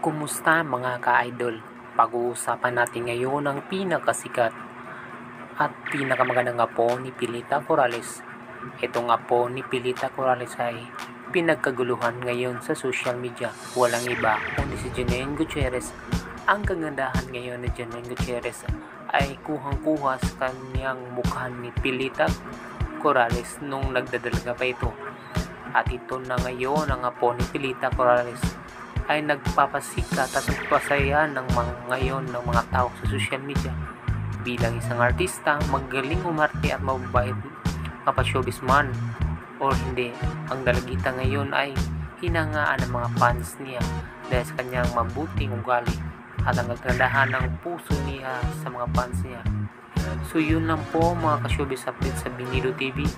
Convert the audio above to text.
Kumusta mga ka-idol? Pag-uusapan natin ngayon ang pinakasikat at pinakamagandang apo ni Pilita Corrales. Itong apo ni Pilita Corrales ay pinagkaguluhan ngayon sa social media. Walang iba kundi si Janine Gutierrez. Ang kagandahan ngayon ni Janine Gutierrez ay kuhang-kuha sa kanyang mukha ni Pilita Corrales nung nagdadalaga pa ito. At ito na ngayon ang apo ni Pilita Corrales ay nagpapasikat at nagpasaya ngayon ng mga tao sa social media. Bilang isang artista, magaling umarte at mababait kapag-showbiz man or hindi, ang dalagita ngayon ay hinangaan ng mga fans niya dahil sa kanyang mabuting ugali at ang kagandahan ng puso niya sa mga fans niya. So yun lang po mga ka-showbiz update sa Binido TV.